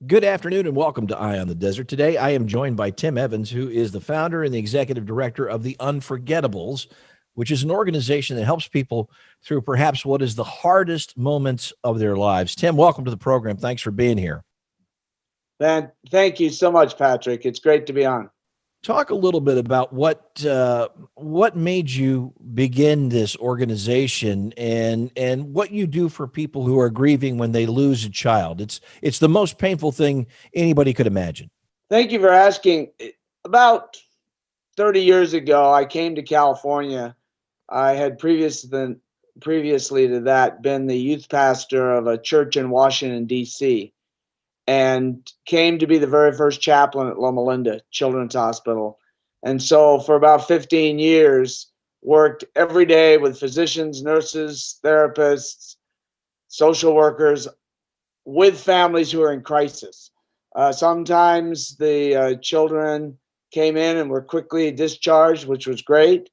Good afternoon and welcome to Eye on the Desert. Today, I am joined by Tim Evans, who is the founder and the executive director of The Unforgettables, which is an organization that helps people through perhaps what is the hardest moments of their lives. Tim, welcome to the program. Thanks for being here. Thank you so much, Patrick. It's great to be on. Talk a little bit about what made you begin this organization and what you do for people who are grieving when they lose a child. It's the most painful thing anybody could imagine. Thank you for asking. About 30 years ago, I came to California. I had previously to that been the youth pastor of a church in Washington, D.C., and came to be the very first chaplain at Loma Linda Children's Hospital. And so for about 15 years, worked every day with physicians, nurses, therapists, social workers, with families who are in crisis. Sometimes the children came in and were quickly discharged, which was great.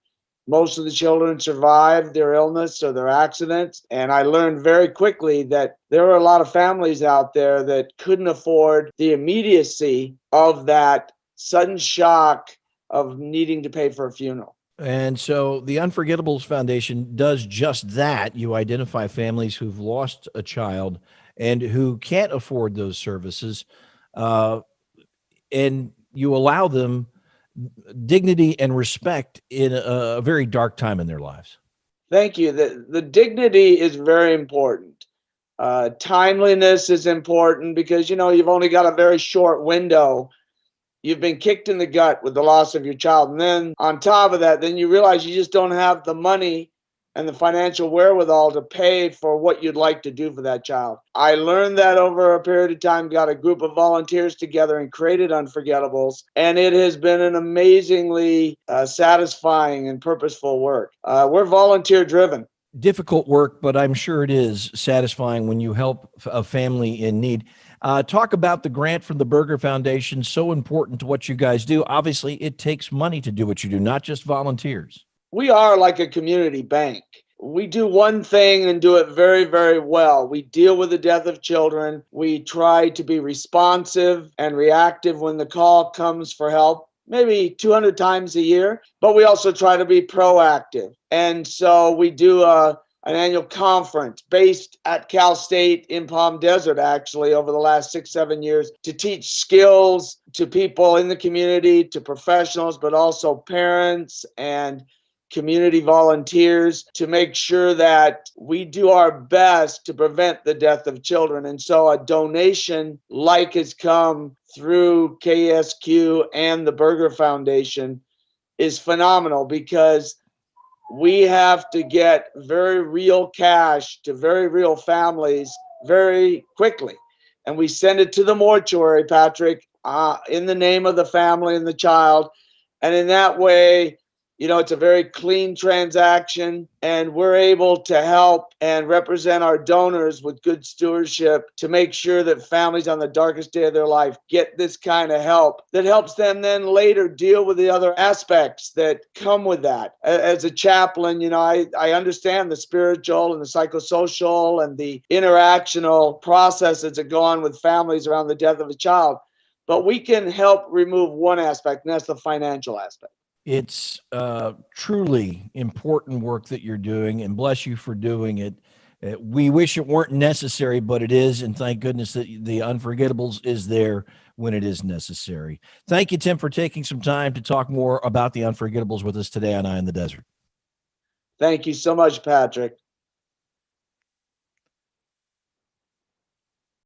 Most of the children survived their illness or their accidents. And I learned very quickly that there were a lot of families out there that couldn't afford the immediacy of that sudden shock of needing to pay for a funeral. And so the Unforgettables Foundation does just that. You identify families who've lost a child and who can't afford those services, and you allow them dignity and respect in a very dark time in their lives. Thank you. The dignity is very important. Timeliness is important because, you've only got a very short window. You've been kicked in the gut with the loss of your child. And then on top of that, then you realize you just don't have the money and the financial wherewithal to pay for what you'd like to do for that child. I learned that over a period of time, got a group of volunteers together and created Unforgettables. And it has been an amazingly satisfying and purposeful work. We're volunteer driven. Difficult work, but I'm sure it is satisfying when you help a family in need. Talk about the grant from the Berger Foundation, so important to what you guys do. Obviously, it takes money to do what you do, not just volunteers. We are like a community bank. We do one thing and do it very, very well. We deal with the death of children. We try to be responsive and reactive when the call comes for help, maybe 200 times a year, but we also try to be proactive. And so we do an annual conference based at Cal State in Palm Desert, actually, over the last 6-7 years to teach skills to people in the community, to professionals, but also parents and community volunteers to make sure that we do our best to prevent the death of children. And so a donation like has come through KSQ and the Berger Foundation is phenomenal because we have to get very real cash to very real families very quickly. And we send it to the mortuary, Patrick, in the name of the family and the child. And in that way, it's a very clean transaction, and we're able to help and represent our donors with good stewardship to make sure that families on the darkest day of their life get this kind of help that helps them then later deal with the other aspects that come with that. As a chaplain, I understand the spiritual and the psychosocial and the interactional processes that go on with families around the death of a child, but we can help remove one aspect, and that's the financial aspect. It's truly important work that you're doing, and bless you for doing it. We wish it weren't necessary, but it is, and thank goodness that the Unforgettables is there when it is necessary. Thank you, Tim, for taking some time to talk more about the Unforgettables with us today on Eye in the Desert. Thank you so much, Patrick.